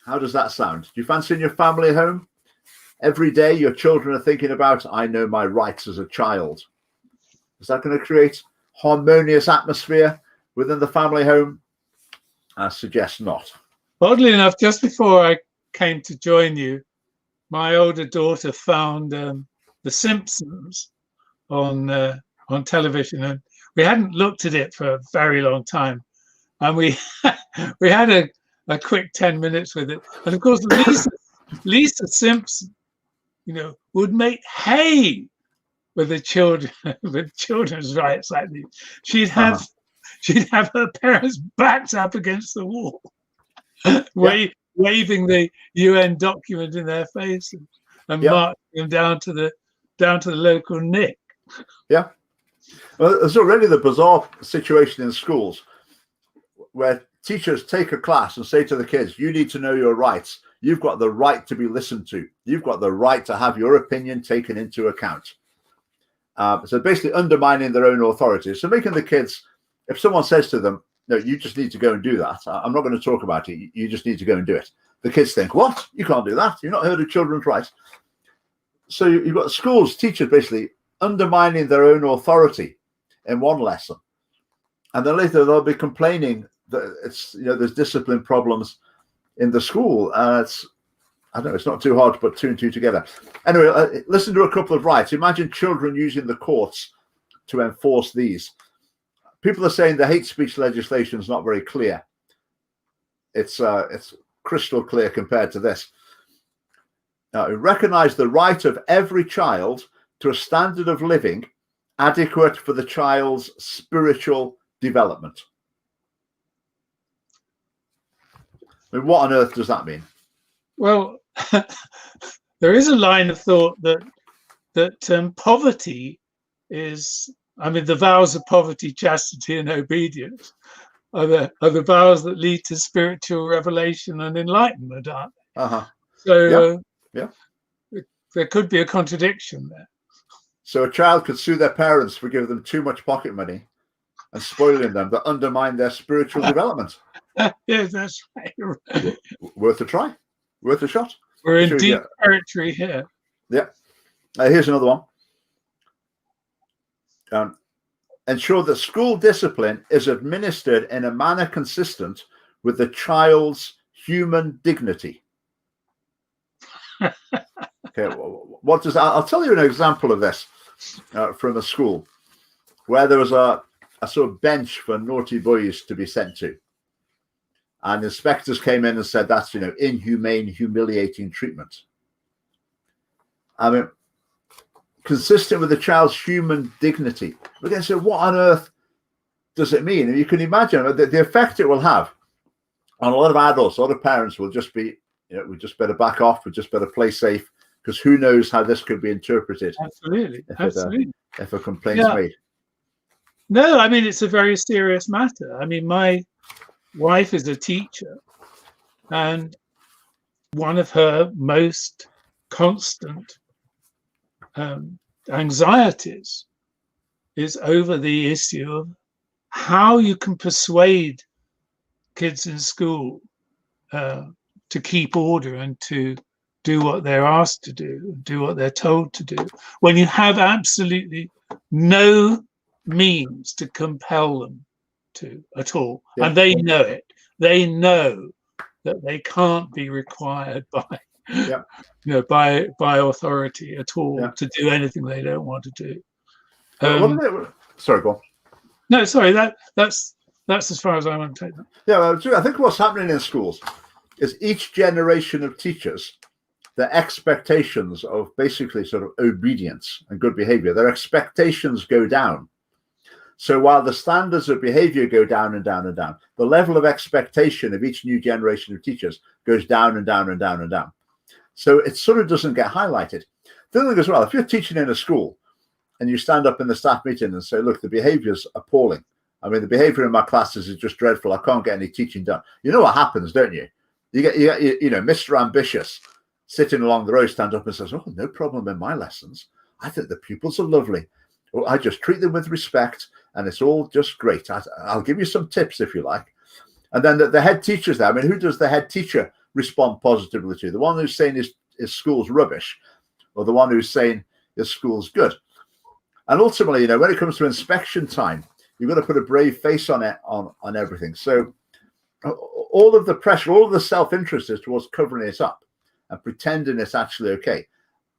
How does that sound? Do you fancy in your family home? Every day your children are thinking about, I know my rights as a child. Is that going to create harmonious atmosphere within the family home? I suggest not. Oddly enough, just before I came to join you, my older daughter found The Simpsons on television, and we hadn't looked at it for a very long time, and we had a quick 10 minutes with it. And of course, Lisa Simpson, you know, would make hay with the children, with children's rights like these. She'd have her parents backed up against the wall, waving the UN document in their faces and marching them down to the local nick. Yeah. Well, there's already the bizarre situation in schools where teachers take a class and say to the kids, you need to know your rights. You've got the right to be listened to. You've got the right to have your opinion taken into account. So basically undermining their own authority. So making the kids, if someone says to them, no, you just need to go and do that. I'm not going to talk about it. You just need to go and do it. The kids think, what? You can't do that. You've not heard of children's rights. So you've got schools, teachers basically undermining their own authority in one lesson. And then later they'll be complaining that it's, you know, there's discipline problems in the school. It's not too hard to put two and two together. Anyway, listen to a couple of rights. Imagine children using the courts to enforce these. People are saying the hate speech legislation is not very clear. It's crystal clear compared to this. Now, recognize the right of every child to a standard of living adequate for the child's spiritual development. I mean, what on earth does that mean? Well, there is a line of thought that poverty is, I mean, the vows of poverty, chastity, and obedience are the vows that lead to spiritual revelation and enlightenment, aren't they? So there could be a contradiction there. So a child could sue their parents for giving them too much pocket money and spoiling them, that undermine their spiritual development. Yes, that's right. Worth a try. Worth a shot. We're in deep territory here. Yeah. Here's another one. Ensure that school discipline is administered in a manner consistent with the child's human dignity. Okay, what does I'll tell you an example of this from a school where there was a sort of bench for naughty boys to be sent to, and inspectors came in and said that's inhumane, humiliating treatment. I mean, consistent with the child's human dignity. We're going to say, what on earth does it mean? And you can imagine the effect it will have on a lot of adults. A lot of parents will just be, we just better back off. We just better play safe, because who knows how this could be interpreted. Absolutely, absolutely. If a complaint's made. No, I mean, it's a very serious matter. I mean, my wife is a teacher, and one of her most constant anxieties is over the issue of how you can persuade kids in school to keep order and to do what they're asked to do what they're told to do, when you have absolutely no means to compel them to at all. Yeah. And they know it. They know that they can't be required by authority at all to do anything they don't want to do. Sorry, go on. No, sorry. That's as far as I want to take that. Yeah, well, I think what's happening in schools is each generation of teachers, their expectations of basically sort of obedience and good behavior, their expectations go down. So while the standards of behavior go down and down and down, the level of expectation of each new generation of teachers goes down and down and down and down. So it sort of doesn't get highlighted. The other thing as well, if you're teaching in a school and you stand up in the staff meeting and say, look, the behavior's appalling. I mean, the behavior in my classes is just dreadful. I can't get any teaching done. You know what happens, don't you? You get Mr. Ambitious sitting along the row, stands up and says, oh, no problem in my lessons. I think the pupils are lovely. Well, I just treat them with respect, and it's all just great. I'll give you some tips if you like. And then the head teacher's there. I mean, who does the head teacher respond positively to? The one who's saying his school's rubbish, or the one who's saying his school's good? And ultimately, when it comes to inspection time, you've got to put a brave face on it, on everything. So all of the pressure, all of the self-interest is towards covering it up and pretending it's actually okay.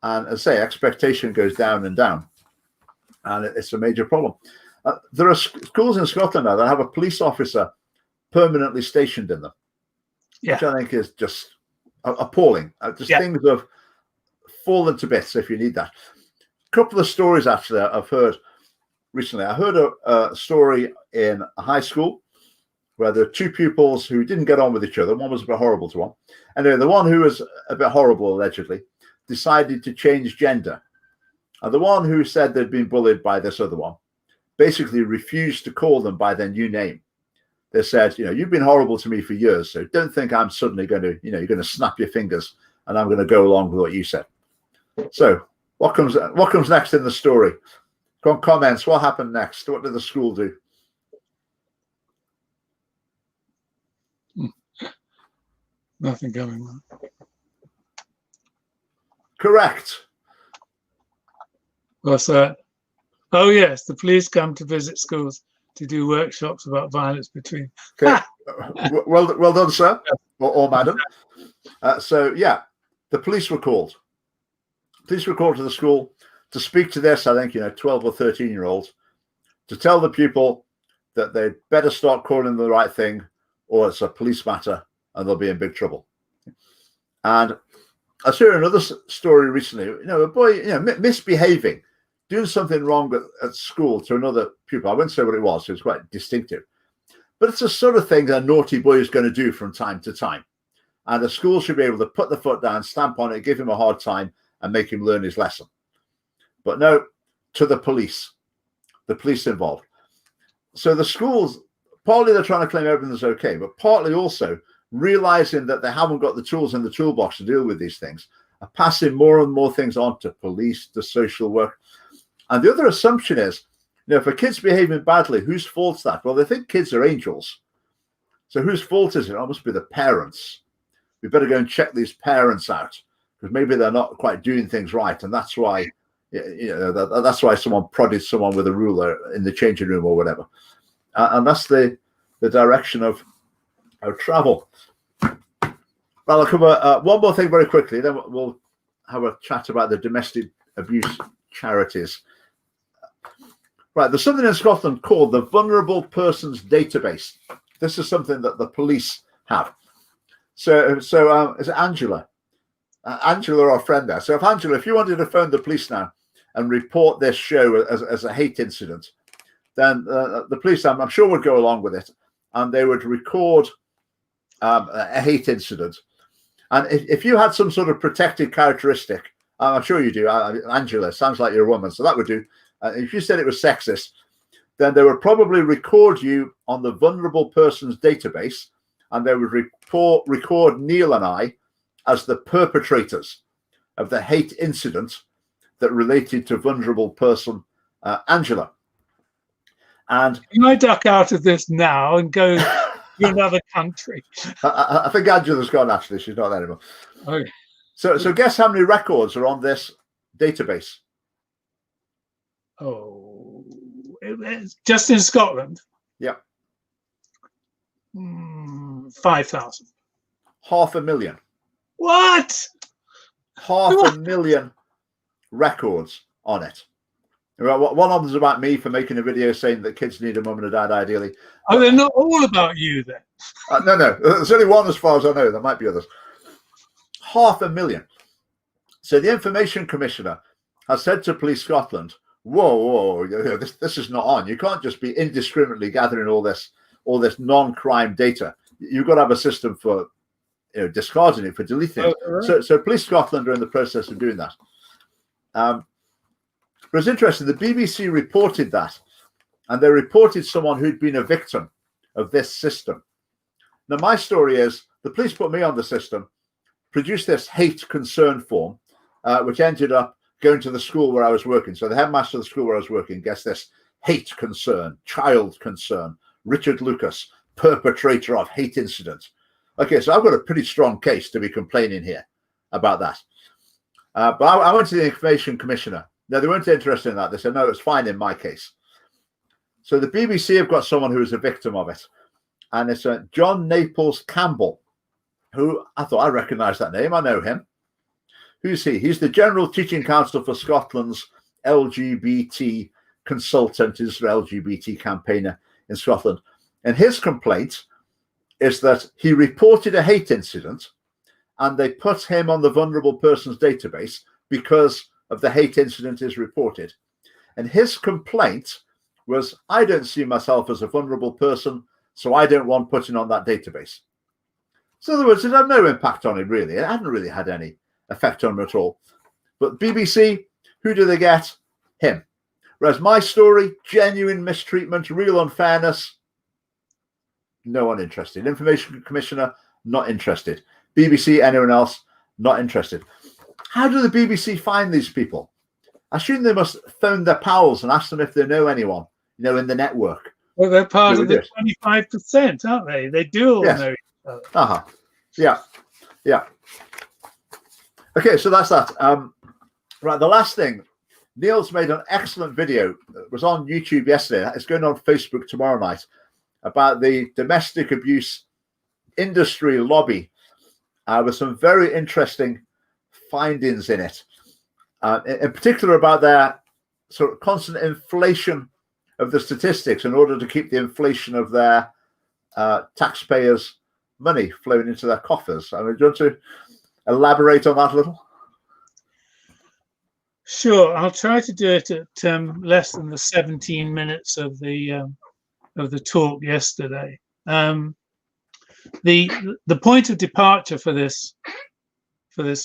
And as I say, expectation goes down and down. And it's a major problem. There are schools in Scotland now that have a police officer permanently stationed in them, which I think is just appalling. Things have fallen to bits if you need that. A couple of stories, actually, I've heard recently. I heard a story in a high school where there are two pupils who didn't get on with each other. One was a bit horrible to one. Anyway, the one who was a bit horrible, allegedly, decided to change gender. And the one who said they'd been bullied by this other one basically refused to call them by their new name. They said, you've been horrible to me for years, so don't think I'm suddenly going to, you're going to snap your fingers and I'm going to go along with what you said. So what comes next in the story? Go on, comments. What happened next? What did the school do? Nothing going on. Correct. What's that? Oh, yes, the police come to visit schools to do workshops about violence between. Okay. Well done, sir, or madam. So, the police were called. Police were called to the school to speak to this, I think, 12 or 13-year-olds, to tell the pupil that they'd better start calling them the right thing, or it's a police matter and they'll be in big trouble. And I saw another story recently, a boy, misbehaving, doing something wrong at school to another pupil. I won't say what it was quite distinctive. But it's the sort of thing that a naughty boy is going to do from time to time. And the school should be able to put the foot down, stamp on it, give him a hard time, and make him learn his lesson. But no, to the police involved. So the schools, partly they're trying to claim everything's okay, but partly also realizing that they haven't got the tools in the toolbox to deal with these things, are passing more and more things on to police, to social work. And the other assumption is, if a kid's behaving badly, whose fault's that? Well, they think kids are angels. So whose fault is it? It must be the parents. We better go and check these parents out, because maybe they're not quite doing things right. And that's why, that's why someone prodded someone with a ruler in the changing room or whatever. And that's the direction of travel. Well, I'll cover one more thing very quickly, then we'll have a chat about the domestic abuse charities. Right, there's something in Scotland called the Vulnerable Persons Database. This is something that the police have. So is it Angela? Angela, our friend there. So if Angela, if you wanted to phone the police now and report this show as a hate incident, then the police, I'm sure, would go along with it, and they would record a hate incident. And if you had some sort of protected characteristic, I'm sure you do, Angela, sounds like you're a woman, so that would do. If you said it was sexist, then they would probably record you on the Vulnerable Persons Database, and they would record Neil and I as the perpetrators of the hate incident that related to vulnerable person Angela. And can I duck out of this now and go to another country? I think Angela's gone, actually. She's not there anymore. Okay. So guess how many records are on this database? Oh, just in Scotland? Yeah. 5,000. 500,000. What? 500,000 records on it. One of them is about me for making a video saying that kids need a mum and a dad, ideally. Oh, they're not all about you then? No. There's only one as far as I know. There might be others. 500,000. So the Information Commissioner has said to Police Scotland, whoa, this is not on. You can't just be indiscriminately gathering all this non-crime data. You've got to have a system for discarding it, for deleting it. Right. So Police Scotland are in the process of doing that. But it's interesting, the BBC reported that, and they reported someone who'd been a victim of this system. Now, my story is the police put me on the system, produced this hate concern form, which ended up going to the school where I was working. So the headmaster of the school where I was working, guess this, hate concern, child concern, Richard Lucas, perpetrator of hate incident. Okay, so I've got a pretty strong case to be complaining here about that. But I went to the Information Commissioner. Now, they weren't interested in that. They said, no, it's fine in my case. So the BBC have got someone who is a victim of it. And it's John Naples Campbell, who I thought I recognised that name. I know him. Who's he? He's the General Teaching Council for Scotland's LGBT consultant, is the LGBT campaigner in Scotland. And his complaint is that he reported a hate incident and they put him on the Vulnerable Persons Database because of the hate incident is reported. And his complaint was, I don't see myself as a vulnerable person, so I don't want putting on that database. So in other words, it had no impact on him, really. It hadn't really had any effect on him at all. But BBC, who do they get? Him. Whereas my story, genuine mistreatment, real unfairness, no one interested. Information Commissioner, not interested. BBC, anyone else, not interested. How do the BBC find these people? I assume they must phone their pals and ask them if they know anyone, in the network. Well, they're part of the 25%, aren't they? They do all know each other. Yeah. Okay, so that's that. Right, the last thing. Neil's made an excellent video. It was on YouTube yesterday. It's going on Facebook tomorrow night about the domestic abuse industry lobby with some very interesting findings in it. In particular about their sort of constant inflation of the statistics in order to keep the inflation of their taxpayers' money flowing into their coffers. I mean, do you want to elaborate on that a little? Sure, I'll try to do it at less than the 17 minutes of the talk yesterday. The point of departure for this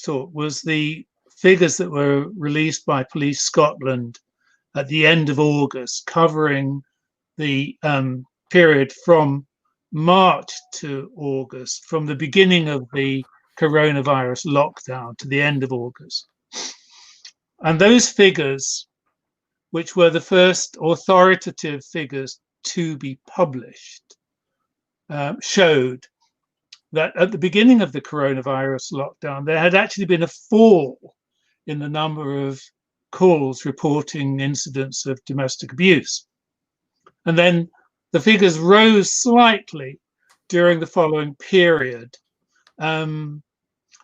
talk was the figures that were released by Police Scotland at the end of August, covering the period from March to August, from the beginning of the coronavirus lockdown to the end of August. And those figures, which were the first authoritative figures to be published, showed that at the beginning of the coronavirus lockdown, there had actually been a fall in the number of calls reporting incidents of domestic abuse. And then the figures rose slightly during the following period.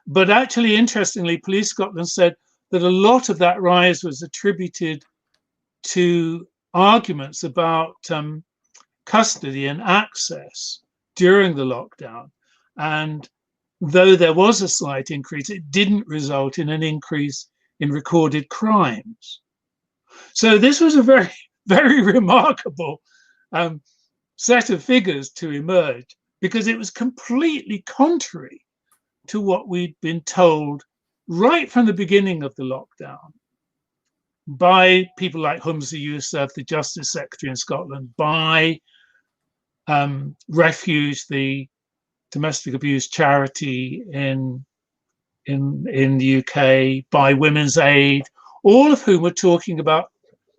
But actually, interestingly, Police Scotland said that a lot of that rise was attributed to arguments about custody and access during the lockdown. And though there was a slight increase, it didn't result in an increase in recorded crimes. So this was a very, very remarkable set of figures to emerge, because it was completely contrary to what we'd been told right from the beginning of the lockdown by people like Humza Yousaf, the Justice Secretary in Scotland, by Refuge, the domestic abuse charity in the UK, by Women's Aid, all of whom were talking about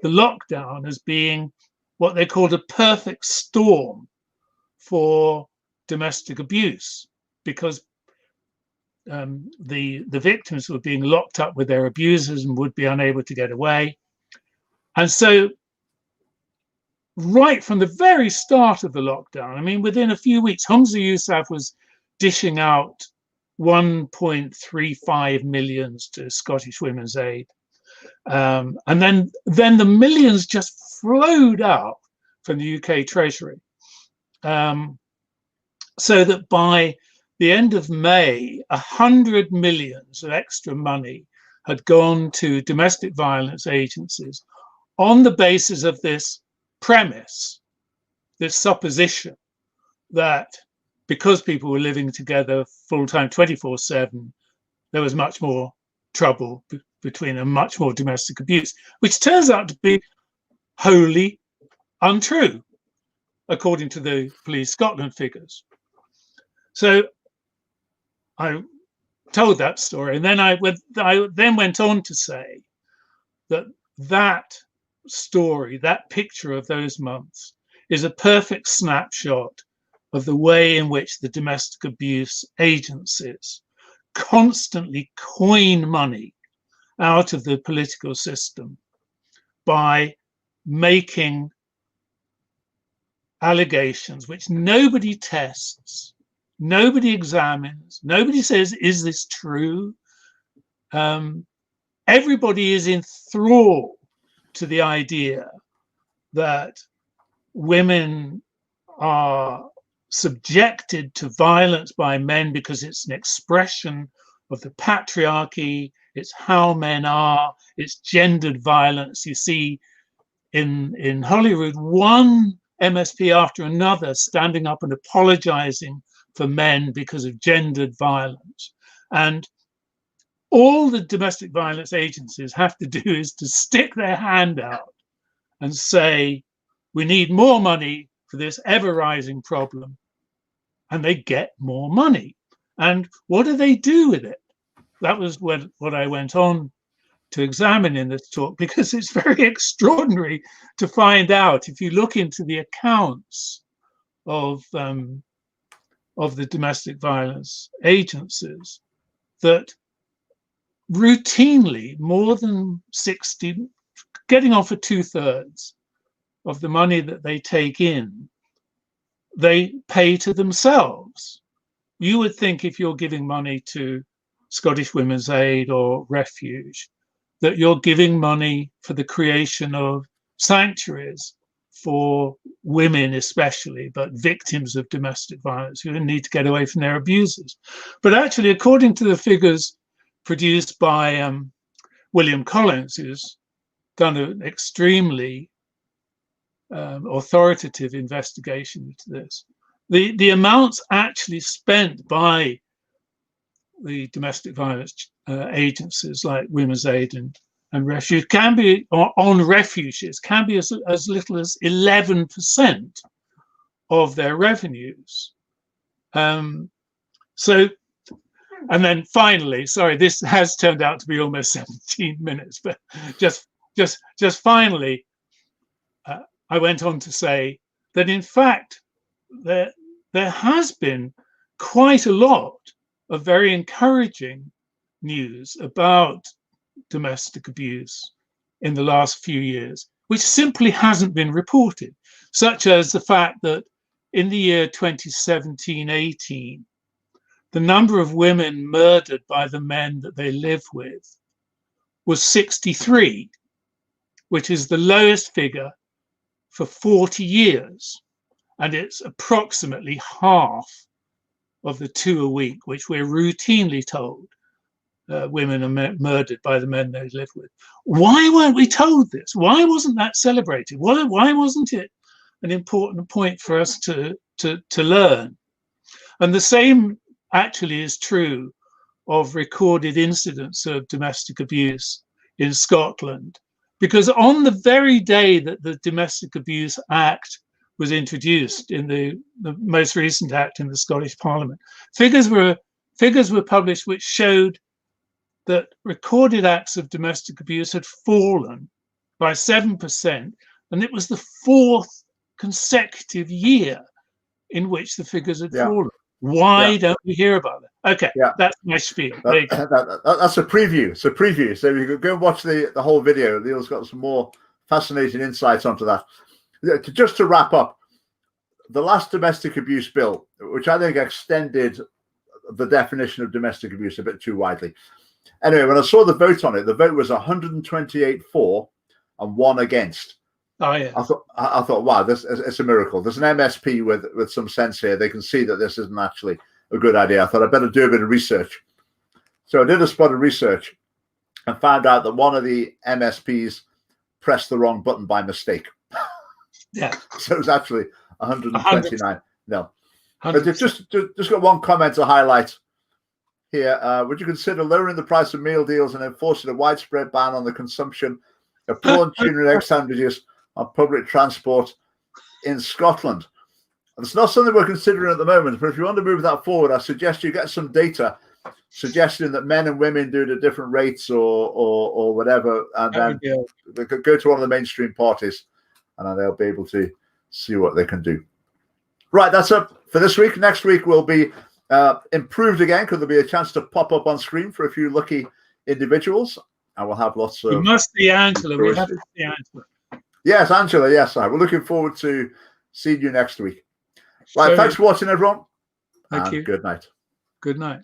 the lockdown as being what they called a perfect storm for domestic abuse, because the victims were being locked up with their abusers and would be unable to get away. And so right from the very start of the lockdown, I mean, within a few weeks, Humza Yousaf was dishing out 1.35 million to Scottish Women's Aid. And then the millions just flowed out from the UK Treasury. So that by the end of May, 100 million of extra money had gone to domestic violence agencies on the basis of this premise, this supposition that because people were living together full-time 24/7, there was much more trouble between them, much more domestic abuse, which turns out to be wholly untrue, according to the Police Scotland figures. So I told that story, and then I then went on to say that that story, that picture of those months, is a perfect snapshot of the way in which the domestic abuse agencies constantly coin money out of the political system by making allegations which nobody tests, nobody examines, nobody says, is this true? Everybody is enthralled to the idea that women are subjected to violence by men because it's an expression of the patriarchy, it's how men are, it's gendered violence. You see in Hollywood, one MSP after another standing up and apologizing for men because of gendered violence. And all the domestic violence agencies have to do is to stick their hand out and say, we need more money for this ever-rising problem, and they get more money. And what do they do with it? That was what I went on to examine in this talk, because it's very extraordinary to find out, if you look into the accounts of the domestic violence agencies, that routinely more than 60, getting on for 2/3 of the money that they take in, they pay to themselves. You would think if you're giving money to Scottish Women's Aid or Refuge, that you're giving money for the creation of sanctuaries for women especially, but victims of domestic violence who need to get away from their abusers. But actually, according to the figures produced by William Collins, who's done an extremely authoritative investigation into this, the amounts actually spent by the domestic violence agencies like Women's Aid and Refuge can be, on refuges, can be as little as 11% of their revenues. So, and then finally, sorry, this has turned out to be almost 17 minutes, but just finally, I went on to say that in fact, there has been quite a lot of very encouraging news about domestic abuse in the last few years, which simply hasn't been reported, such as the fact that in the year 2017-18, the number of women murdered by the men that they live with was 63, which is the lowest figure for 40 years. And it's approximately half of the 2 a week, which we're routinely told women are murdered by the men they live with. Why weren't we told this? Why wasn't that celebrated? Why wasn't it an important point for us to learn? And the same actually is true of recorded incidents of domestic abuse in Scotland, because on the very day that the Domestic Abuse Act was introduced, in the most recent act in the Scottish Parliament, figures were published which showed that recorded acts of domestic abuse had fallen by 7%, and it was the 4th consecutive year in which the figures had fallen. Why don't we hear about it? Okay, that's my spiel. That's a preview. It's a preview. So you could go and watch the whole video. Neil's got some more fascinating insights onto that. Just to wrap up, the last domestic abuse bill, which I think extended the definition of domestic abuse a bit too widely. Anyway, when I saw the vote on it, the vote was 128 for and 1 against. Oh, yeah. I thought, wow, it's a miracle. There's an MSP with some sense here. They can see that this isn't actually a good idea. I thought I'd better do a bit of research. So I did a spot of research and found out that one of the MSPs pressed the wrong button by mistake. Yeah. So it was actually 129. No. But just got one comment to highlight here. Would you consider lowering the price of meal deals and enforcing a widespread ban on the consumption of prawn, tuna, and egg sandwiches on public transport in Scotland? And it's not something we're considering at the moment, but if you want to move that forward, I suggest you get some data suggesting that men and women do it at different rates or whatever, and then they could go to one of the mainstream parties and then they'll be able to see what they can do. Right, that's it for this week. Next week will be improved again, because there'll be a chance to pop up on screen for a few lucky individuals, and we'll have lots of... It must be Angela. We have to see Angela. Yes, Angela. Yes, we're looking forward to seeing you next week. Right, thanks for watching, everyone. Thank you. Good night. Good night.